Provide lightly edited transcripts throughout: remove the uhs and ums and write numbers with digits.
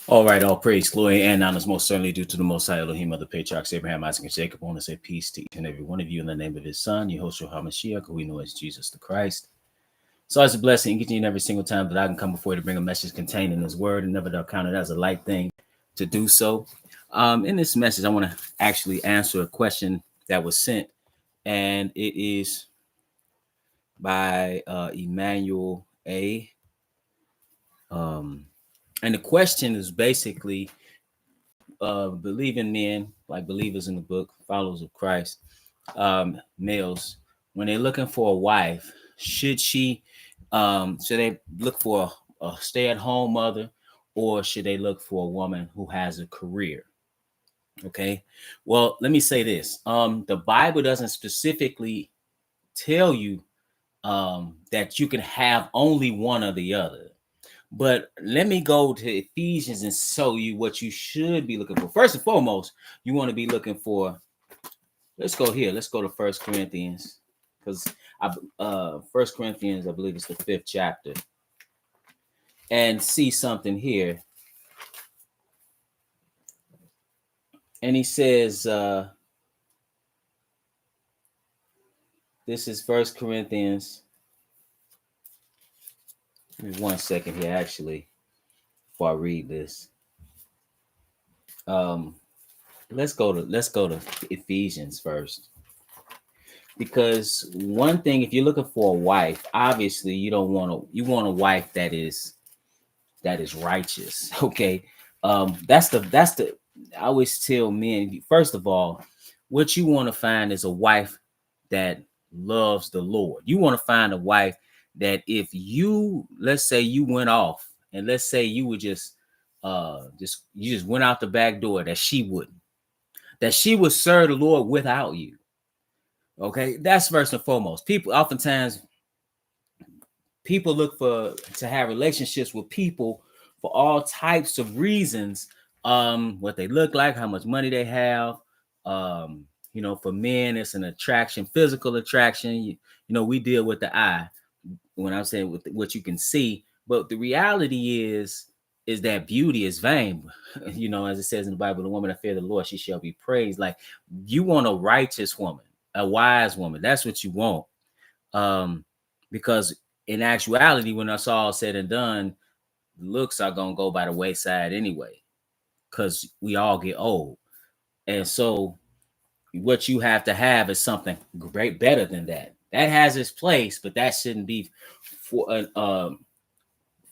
All right, all praise, glory, and honor is most certainly due to the Most High Elohim of the patriarchs Abraham, Isaac, and Jacob. I want to say peace to each and every one of you in the name of His Son, Yehoshua HaMashiach, who we know as Jesus the Christ. So it's a blessing each and every single time that I can come before you to bring a message contained in His Word, and never count it as a light thing to do so. In this message, I want to actually answer a question that was sent, and it is by Emmanuel A. And the question is basically, believing men, like believers in the book, followers of Christ, males, when they're looking for a wife, should they look for a stay-at-home mother, or should they look for a woman who has a career? Okay. Well, let me say this. The Bible doesn't specifically tell you that you can have only one or the other. But let me go to Ephesians and show you what you should be looking for. First and foremost, you want to be looking for, let's go here. Let's go to First Corinthians, because First Corinthians, I believe it's the 5th chapter, and see something here. And he says, this is First Corinthians. Give me 1 second here, actually, before I read this. Let's go to Ephesians first, because one thing, if you're looking for a wife, obviously you want a wife that is righteous. Okay, that's the I always tell men, first of all, what you want to find is a wife that loves the Lord. You want to find a wife that, if you, let's say you went off, and let's say you would just went out the back door, that she would serve the Lord without you. Okay, that's first and foremost. Oftentimes people look to have relationships with people for all types of reasons. What they look like, how much money they have. For men, it's an attraction, physical attraction. We deal with the eye when I'm saying with what you can see, but the reality is that beauty is vain. As it says in the Bible, the woman that fear the Lord, she shall be praised. Like, you want a righteous woman, a wise woman. That's what you want. Because in actuality, when that's all said and done, looks are going to go by the wayside anyway, because we all get old. And so what you have to have is something great, better than that. That has its place, but that shouldn't be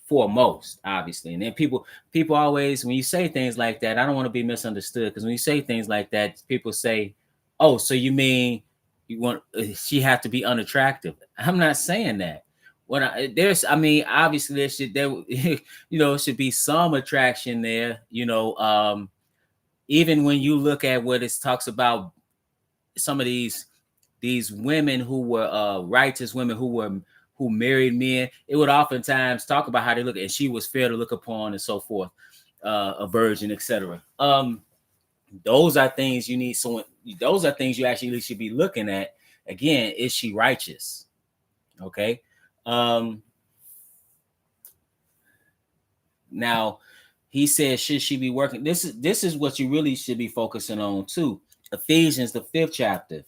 foremost, obviously. And then people always, when you say things like that, I don't want to be misunderstood, because when you say things like that, people say, "Oh, so you mean you want she have to be unattractive?" I'm not saying that. Obviously it should be some attraction there. Even when you look at what it talks about, some of these women who were righteous women who married men, it would oftentimes talk about how they look, and she was fair to look upon, and so forth, a virgin, etc. Those are things you need. So those are things you actually should be looking at. Again, is she righteous? Okay. Now he says, should she be working? This is what you really should be focusing on too. Ephesians, the 5th chapter.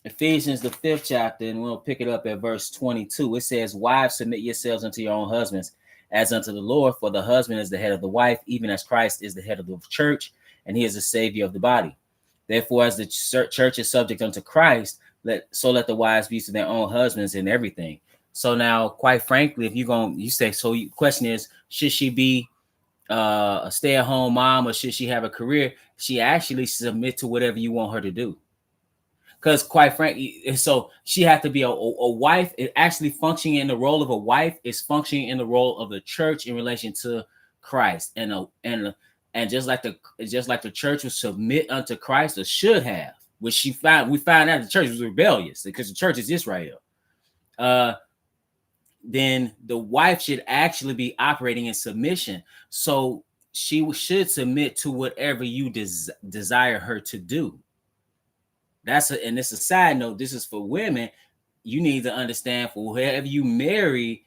Ephesians, the 5th chapter, and we'll pick it up at verse 22. It says, "Wives, submit yourselves unto your own husbands, as unto the Lord, for the husband is the head of the wife, even as Christ is the head of the church, and he is the savior of the body. Therefore, as the church is subject unto Christ, let the wives be to their own husbands in everything." So now, quite frankly, if you say, so the question is, should she be a stay-at-home mom, or should she have a career? She actually submit to whatever you want her to do. Because quite frankly, so she had to be a wife. It actually functioning in the role of a wife is functioning in the role of the church in relation to Christ, and just like the church would submit unto Christ, or should have, which we find out the church was rebellious, because the church is Israel. Then the wife should actually be operating in submission. So she should submit to whatever you desire her to do. And it's a side note. This is for women. You need to understand, for whoever you marry,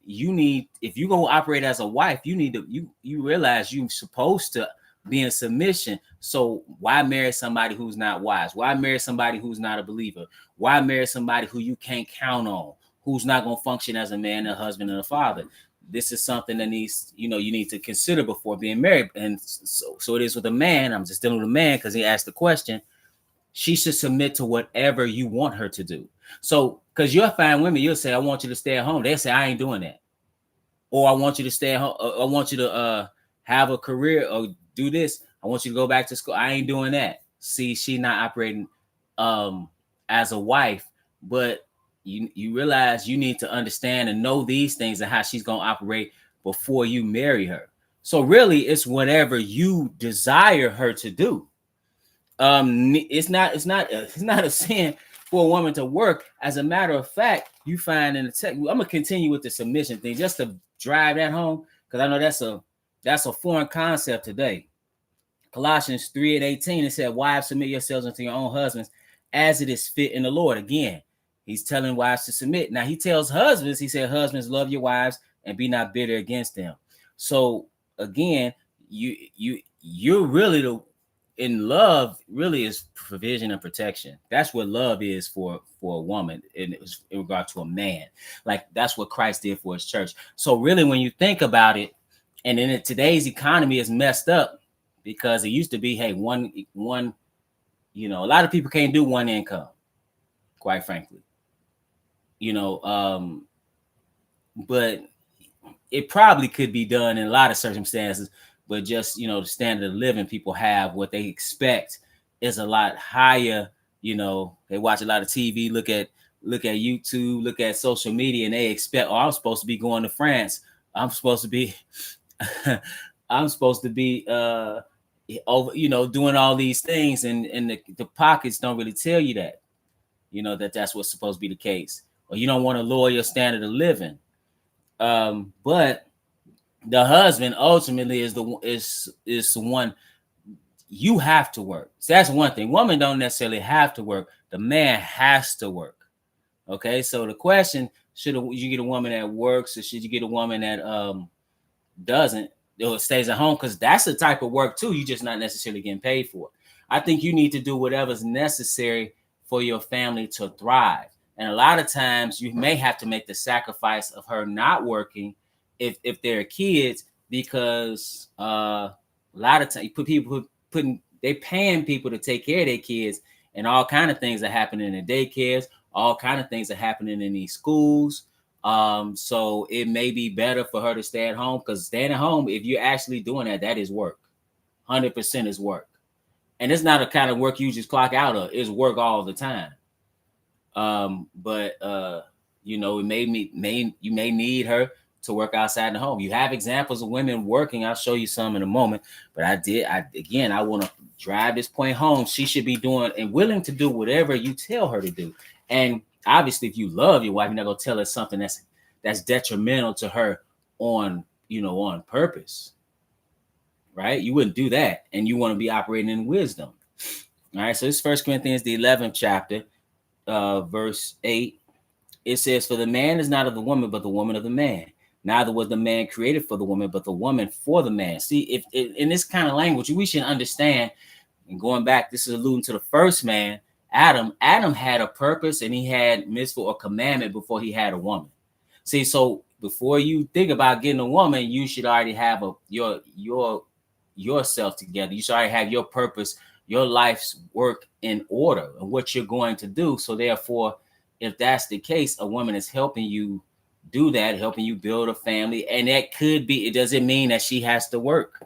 you need, if you're gonna operate as a wife, you need to you realize you're supposed to be in submission. So why marry somebody who's not wise? Why marry somebody who's not a believer? Why marry somebody who you can't count on, who's not gonna function as a man, a husband, and a father? This is something that needs, you need to consider before being married. And so it is with a man. I'm just dealing with a man because he asked the question. She should submit to whatever you want her to do. So, because you'll find women, you'll say, I want you to stay at home. They'll say, I ain't doing that. Or I want you to stay at home. I want you to have a career or do this. I want you to go back to school. I ain't doing that. See, she not operating as a wife, but you realize you need to understand and know these things and how she's going to operate before you marry her. So really, it's whatever you desire her to do. It's not a sin for a woman to work. As a matter of fact, you find in the text, I'm gonna continue with the submission thing just to drive that home, because I know that's a foreign concept today. Colossians 3:18, it said, wives, submit yourselves unto your own husbands as it is fit in the Lord. Again, he's telling wives to submit. Now he tells husbands, he said, husbands, love your wives and be not bitter against them. So again, you're really in love really is provision and protection. That's what love is for a woman in regard to a man. Like that's what Christ did for his church. So really, when you think about it, and in today's economy is messed up because it used to be, hey, one, a lot of people can't do one income, quite frankly, but it probably could be done in a lot of circumstances. But just, the standard of living people have, what they expect is a lot higher. They watch a lot of TV, look at YouTube, look at social media, and they expect, I'm supposed to be going to France. I'm supposed to be, doing all these things. And the pockets don't really tell you that, that's what's supposed to be the case. Or you don't want to lower your standard of living. But the husband ultimately is the one. You have to work. So that's one thing. Women don't necessarily have to work. The man has to work. Okay. So the question, should you get a woman that works, or should you get a woman that doesn't, or stays at home? Because that's the type of work too. You're just not necessarily getting paid for. I think you need to do whatever's necessary for your family to thrive. And a lot of times you may have to make the sacrifice of her not working if they're kids, because a lot of times they paying people to take care of their kids, and all kind of things are happening in the daycares, all kind of things are happening in these schools. So it may be better for her to stay at home, because staying at home, if you're actually doing that is work. 100% is work. And it's not a kind of work you just clock out of. It's work all the time. You may need her to work outside the home. You have examples of women working. I'll show you some in a moment. But I want to drive this point home. She should be doing and willing to do whatever you tell her to do. And obviously, if you love your wife, you're not gonna tell her something that's detrimental to her on purpose, right? You wouldn't do that, and you want to be operating in wisdom. All right. So it's 1 Corinthians the 11th chapter, verse 8. It says, "For the man is not of the woman, but the woman of the man. Neither was the man created for the woman, but the woman for the man." See, if in this kind of language, we should understand. And going back, this is alluding to the first man, Adam. Adam had a purpose, and he had mitzvah or commandment before he had a woman. See, so before you think about getting a woman, you should already have yourself together. You should already have your purpose, your life's work in order, and what you're going to do. So therefore, if that's the case, a woman is helping you do that, helping you build a family. And that could be, it doesn't mean that she has to work.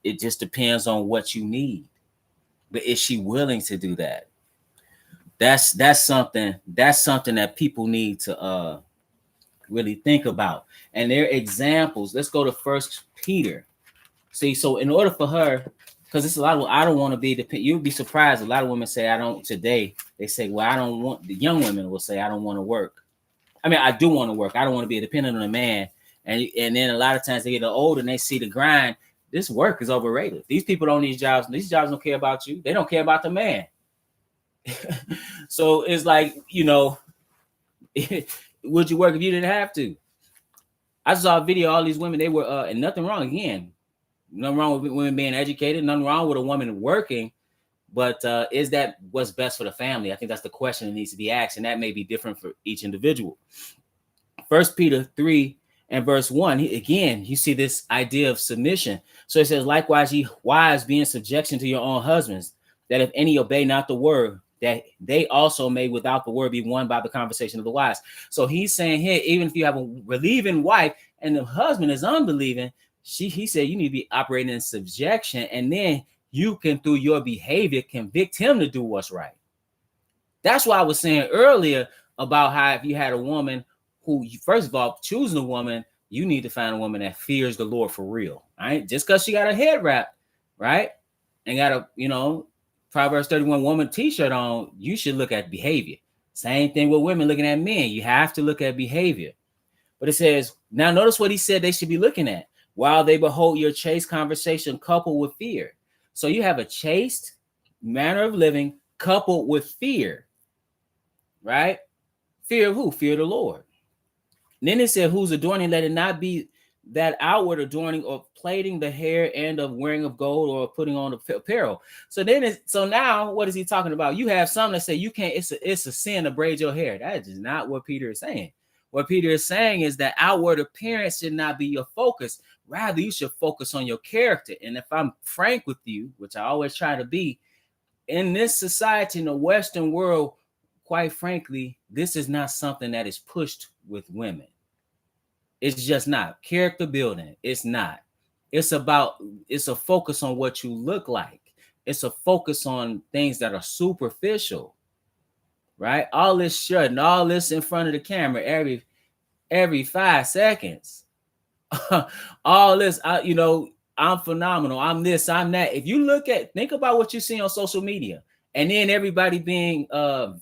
It just depends on what you need. But is she willing to do that? That's something that people need to really think about. And their examples. Let's go to 1 Peter. See, so in order for her, because it's a lot of, I don't want to be dependent. You'd be surprised. A lot of women say, I don't today. They say, well, I don't want, the young women will say, I don't want to work. I mean, I do want to work. I don't want to be dependent on a man. And then a lot of times they get older and they see the grind. This work is overrated. These people don't need jobs. These jobs don't care about you. They don't care about the man. So it's like, would you work if you didn't have to? I saw a video, all these women, they were, and nothing wrong, again, nothing wrong with women being educated, nothing wrong with a woman working, but is that what's best for the family? I think that's the question that needs to be asked, and that may be different for each individual. 1 Peter 3 and verse 1, again, you see this idea of submission. So it says, likewise, ye wives, be in subjection to your own husbands, that if any obey not the word, that they also may without the word be won by the conversation of the wise. So he's saying here, even if you have a believing wife and the husband is unbelieving, he said you need to be operating in subjection, and then you can, through your behavior, convict him to do what's right. That's why I was saying earlier about how if you had a woman who, first of all, choosing a woman, you need to find a woman that fears the Lord for real. Right? Just because she got a head wrap, right? And got a, Proverbs 31 woman t-shirt on, you should look at behavior. Same thing with women looking at men. You have to look at behavior. But it says, now notice what he said they should be looking at. While they behold your chaste conversation coupled with fear. So you have a chaste manner of living coupled with fear. Right? Fear of who? Fear of the Lord. And then it said, whose adorning, let it not be that outward adorning of plaiting the hair and of wearing of gold or putting on apparel. So now what is he talking about? You have some that say you can't, it's a sin to braid your hair. That is not what Peter is saying. What Peter is saying is that outward appearance should not be your focus. Rather, you should focus on your character. And if I'm frank with you, which I always try to be, in this society, in the Western world, quite frankly, this is not something that is pushed with women. It's just not. Character building, it's not. It's a focus on what you look like. It's a focus on things that are superficial, right? All this strutting, all this in front of the camera every 5 seconds. All this, I'm phenomenal. I'm this, I'm that. If you think about what you see on social media, and then everybody being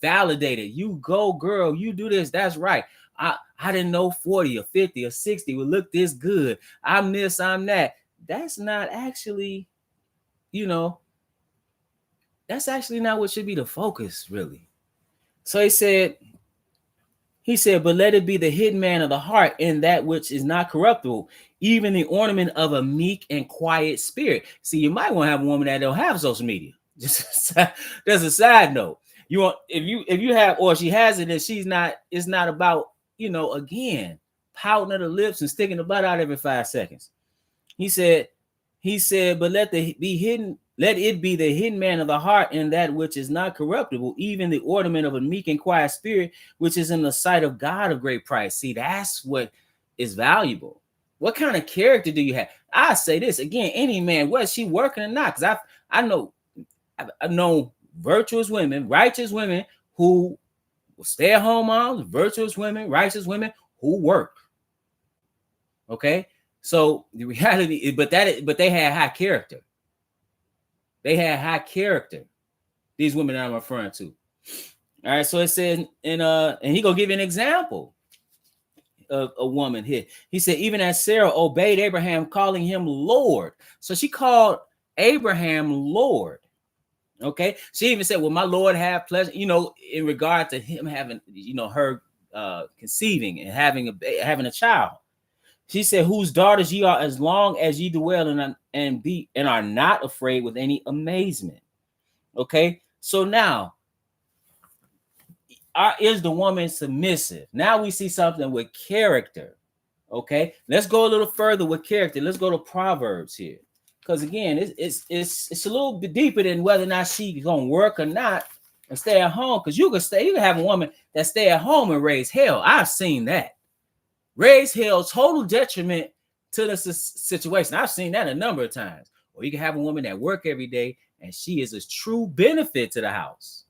validated. You go, girl, you do this, that's right. I didn't know 40 or 50 or 60 would look this good. I'm this, I'm that. That's not actually, that's actually not what should be the focus, really. So he said, but let it be the hidden man of the heart in that which is not corruptible, even the ornament of a meek and quiet spirit. See, you might want to have a woman that don't have social media. Just there's a side note. You want if you have, or she has it and she's not, it's not about, again, pouting at the lips and sticking the butt out every 5 seconds. He said, but let it be the hidden man of the heart in that which is not corruptible, even the ornament of a meek and quiet spirit, which is in the sight of God of great price. See, that's what is valuable. What kind of character do you have? I say this again, any man, whether she working or not, because I've known virtuous women, righteous women who stay at home moms, virtuous women, righteous women who work. Okay. So the reality, but they had high character. They had high character. These women that I'm referring to. All right. So it says, and he gonna give you an example of a woman here. He said, even as Sarah obeyed Abraham, calling him Lord. So she called Abraham Lord. Okay. She even said, well, my Lord have pleasure, in regard to him having, her conceiving and having a child. She said, whose daughters ye are, as long as ye dwell and are not afraid with any amazement. Okay. So now, is the woman submissive? Now we see something with character. Okay. Let's go a little further with character. Let's go to Proverbs here. Because again, it's a little bit deeper than whether or not she's gonna work or not and stay at home. Because you can have a woman that stay at home and raise hell. I've seen that. Raise hell, total detriment to the situation. I've seen that a number of times. Or you can have a woman that work every day and she is a true benefit to the house.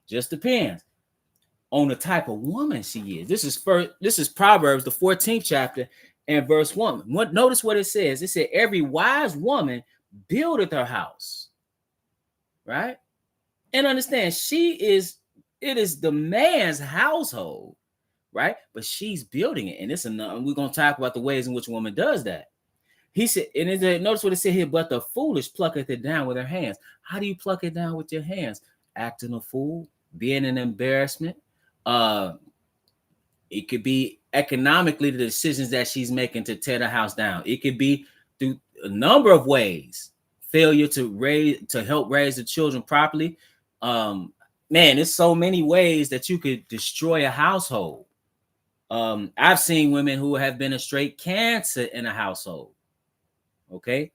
Just depends on the type of woman she is. This is Proverbs, the 14th chapter and verse 1. Notice what it says. It said, every wise woman buildeth her house. Right? And understand, it is the man's household. Right? But she's building it. And we're going to talk about the ways in which a woman does that. He said, and notice what it said here, but the foolish plucketh it down with her hands. How do you pluck it down with your hands? Acting a fool, being an embarrassment. It could be economically the decisions that she's making to tear the house down. It could be through a number of ways. Failure to help raise the children properly. Man, there's so many ways that you could destroy a household. I've seen women who have been a straight cancer in a household. Okay.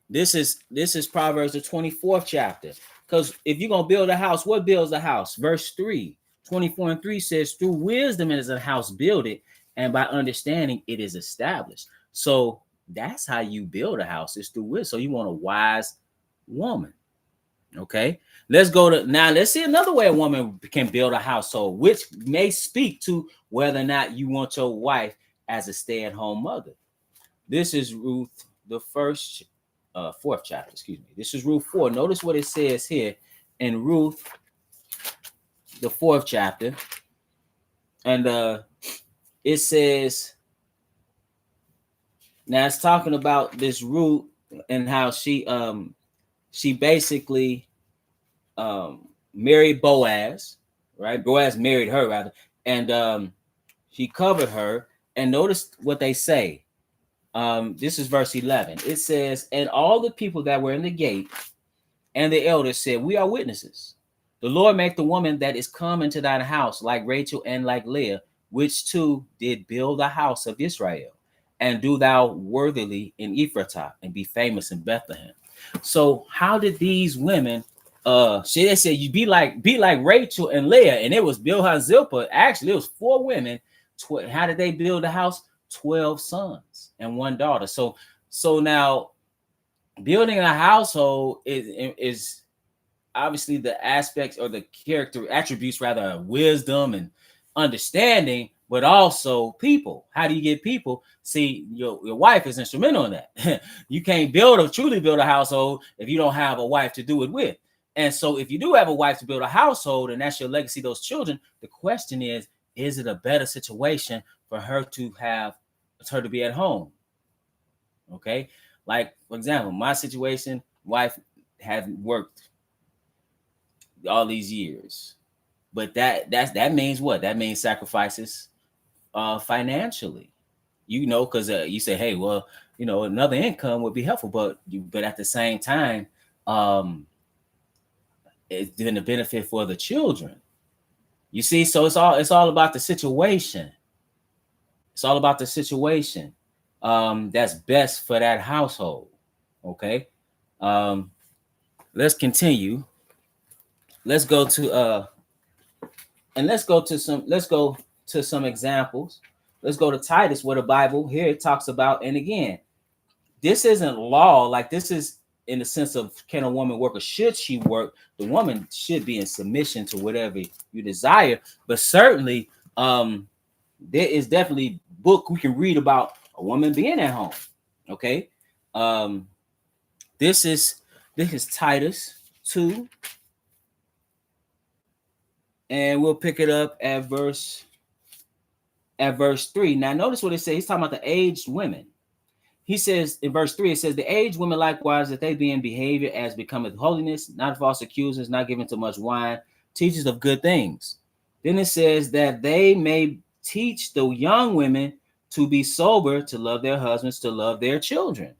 This is Proverbs the 24th chapter. Because if you're gonna build a house, what builds a house? Verse 3, 24:3 says, through wisdom is a house builded, and by understanding it is established. So that's how you build a house, is through wisdom. So you want a wise woman. Okay. Let's see another way a woman can build a household, which may speak to whether or not you want your wife as a stay-at-home mother. This is Ruth, the fourth chapter, excuse me. This is Ruth 4. Notice what it says here in Ruth, the 4th chapter. And it says, now it's talking about this Ruth and how she basically married Boaz, right? Boaz married her rather, and she covered her. And notice what they say. This is verse 11. It says, and all the people that were in the gate and the elders said, we are witnesses. The Lord make the woman that is come into thine house like Rachel and like Leah, which two did build the house of Israel, and do thou worthily in Ephratah, and be famous in Bethlehem. So how did these women they said you be like Rachel and Leah, and it was Bilhah and Zilpah. Actually, it was 4 women. How did they build the house? 12 sons and 1 daughter. So now building a household is obviously the aspects or the character attributes rather of wisdom and understanding, but also people. How do you get people? See, your wife is instrumental in that. You can't truly build a household if you don't have a wife to do it with. And so if you do have a wife to build a household and that's your legacy, those children, the question is it a better situation for her to be at home? Okay. Like, for example, my situation, wife hadn't worked all these years, but that means what? That means sacrifices financially, because you say, hey, well, another income would be helpful, but at the same time, it's been a benefit for the children. You see, so it's all about the situation. It's all about the situation that's best for that household. Okay. Let's continue. Let's go to some examples. Let's go to Titus, where the Bible here it talks about, and again, this isn't law, like this is in the sense of can a woman work or should she work? The woman should be in submission to whatever you desire, but certainly there is definitely book we can read about a woman being at home. Okay. This is Titus 2, and we'll pick it up at verse 3. Now notice what it says. He's talking about the aged women. He says in verse 3, it says, the aged women likewise, that they be in behavior as becometh holiness, not false accusers, not given to much wine, teachers of good things. Then it says that they may teach the young women to be sober, to love their husbands, to love their children.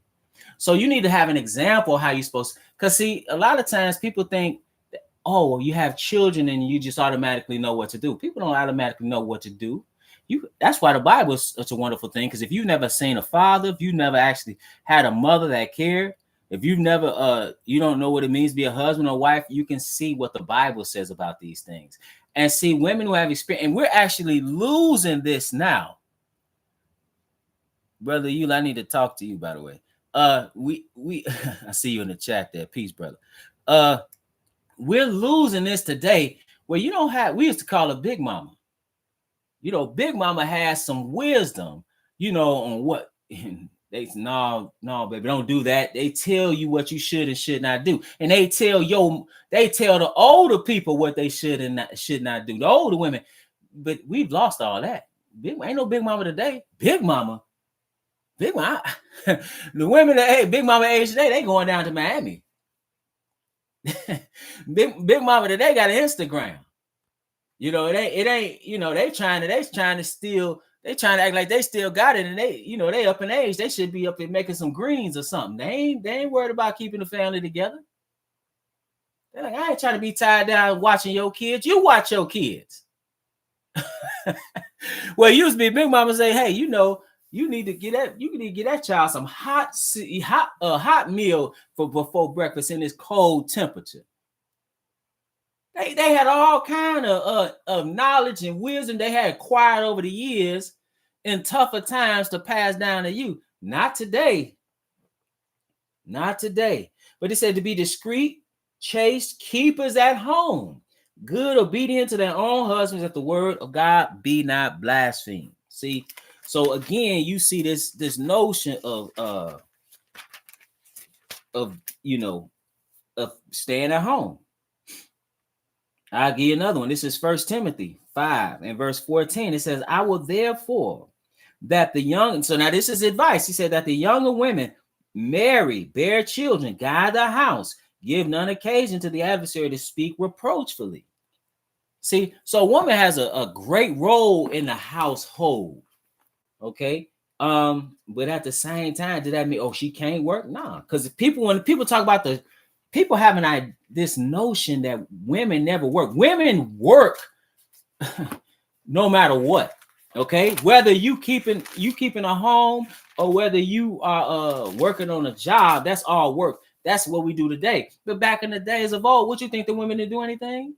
So you need to have an example how you're supposed to, because see, a lot of times people think that, oh, you have children and you just automatically know what to do. People don't automatically know what to do. That's why the Bible is such a wonderful thing, because if you've never seen a father, if you've never actually had a mother that cared, if you've never you don't know what it means to be a husband or wife, you can see what the Bible says about these things. And see, women who have experience, and we're actually losing this now. Brother Yul, I need to talk to you, by the way. We I see you in the chat there. Peace, brother. We're losing this today where we used to call her Big Mama. Big Mama has some wisdom, on what they no, baby, don't do that. They tell you what you should and should not do. And they tell the older people what they should and should not do. The older women, but we've lost all that. Ain't no Big Mama today. Big Mama. The women that Big Mama age today, they going down to Miami. Big Mama today got an Instagram. It ain't, they trying to steal, they trying to act like they still got it, and they up in age, they should be up and making some greens or something. They ain't worried about keeping the family together. They're like, I ain't trying to be tied down watching your kids. You watch your kids. Well, it used to be Big Mama say, hey, you need to get that child some hot meal for before breakfast in this cold temperature. They had all kind of knowledge and wisdom they had acquired over the years in tougher times to pass down to you. Not today. Not today. But it said to be discreet, chaste, keepers at home, good, obedient to their own husbands, that the word of God be not blasphemed. See, so again, you see this notion of staying at home. I'll give you another one. This is 1 Timothy 5 and verse 14. It says, I will therefore that the young, so now this is advice. He said that the younger women marry, bear children, guide the house, give none occasion to the adversary to speak reproachfully. See, so a woman has a great role in the household. Okay. But at the same time, did that mean, she can't work? Nah, because when people talk about people having this notion that women never work. Women work no matter what. Okay, whether you keeping a home or whether you are working on a job, that's all work. That's what we do today. But back in the days of old, what you think the women didn't do anything?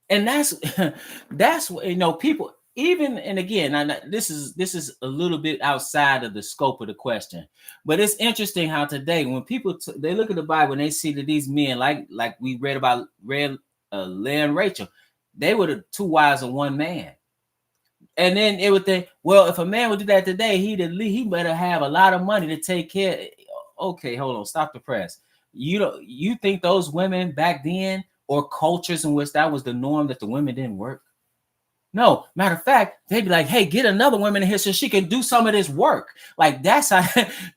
And that's what people. Even, and again, this is a little bit outside of the scope of the question, but it's interesting how today when people they look at the Bible and they see that these men, like we read about Leah and Rachel, they were the two wives of one man, and then it would think, well, if a man would do that today, he better have a lot of money to take care. Okay, hold on, stop the press. You think those women back then, or cultures in which that was the norm, that the women didn't work? No, matter of fact, they'd be like, hey, get another woman in here so she can do some of this work. Like, that's how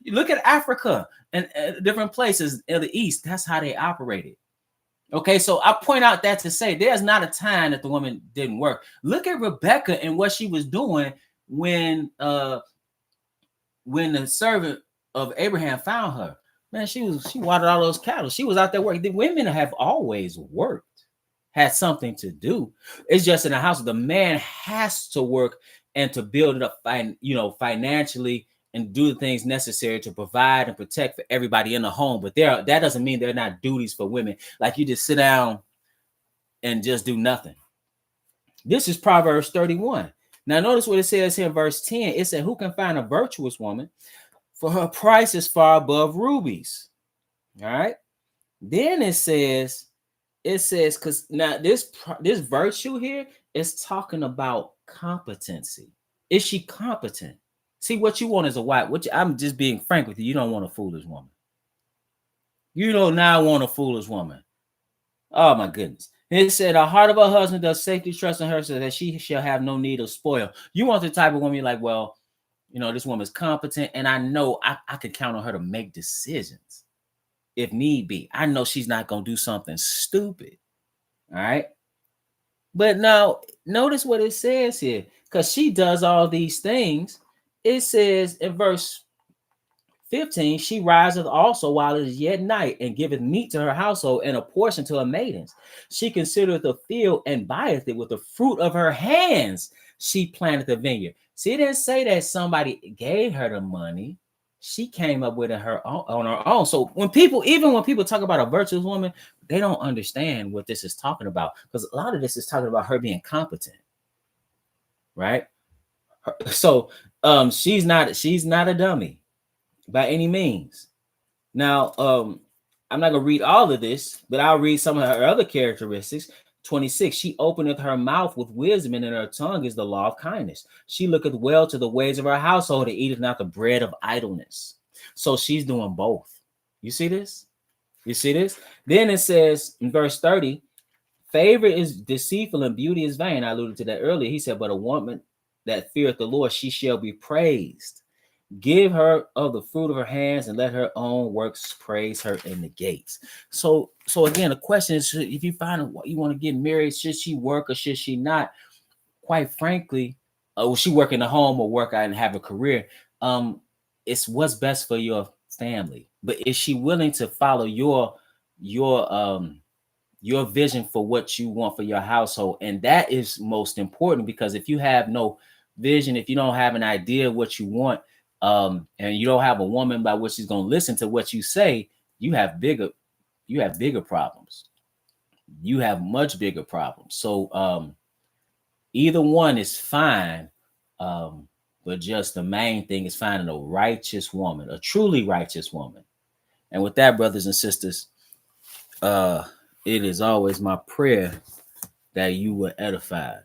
you look at Africa and different places in the East. That's how they operated. Okay, so I point out that to say there's not a time that the woman didn't work. Look at Rebecca and what she was doing when the servant of Abraham found her. Man, she watered all those cattle. She was out there working. The women have always worked. Had something to do. It's just in the house. The man has to work and to build it up, financially, and do the things necessary to provide and protect for everybody in the home. But that doesn't mean they're not duties for women. Like you just sit down and just do nothing. This is Proverbs 31. Now notice what it says here in verse 10. It said, who can find a virtuous woman? For her price is far above rubies. All right. Then it says, because now this virtue here is talking about competency. Is she competent? See, what you want is a wife. I'm just being frank with you. You don't want a foolish woman. You do not want a foolish woman. Oh my goodness. It said, the heart of her husband does safely trust in her, so that she shall have no need of spoil. You want the type of woman you're like, well, this woman's competent, and I know I could count on her to make decisions if need be. I know she's not going to do something stupid. All right. But now notice what it says here, because she does all these things. It says in verse 15, she riseth also while it is yet night, and giveth meat to her household and a portion to her maidens. She considereth the field and buyeth it. With the fruit of her hands she planteth the vineyard. See, it didn't say that somebody gave her the money. She came up with it on her own. So when people talk about a virtuous woman, they don't understand what this is talking about, because a lot of this is talking about her being competent, right? So she's not a dummy by any means. Now, I'm not gonna read all of this, but I'll read some of her other characteristics. 26, she openeth her mouth with wisdom, and in her tongue is the law of kindness. She looketh well to the ways of her household, and eateth not the bread of idleness. So she's doing both. You see this? Then it says in verse 30, favor is deceitful and beauty is vain. I alluded to that earlier. He said, but a woman that feareth the Lord, she shall be praised. Give her of the fruit of her hands, and let her own works praise her in the gates. So again, the question is, if you find you want to get married, should she work or should she not? Quite frankly, will she work in the home or work out and have a career? Um, it's what's best for your family. But is she willing to follow your your vision for what you want for your household? And that is most important, because if you have no vision, if you don't have an idea of what you want, and you don't have a woman by which she's going to listen to what you say, you have bigger problems. You have much bigger problems. So either one is fine, um, but just the main thing is finding a righteous woman, a truly righteous woman. And with that, brothers and sisters, uh, it is always my prayer that you were edified.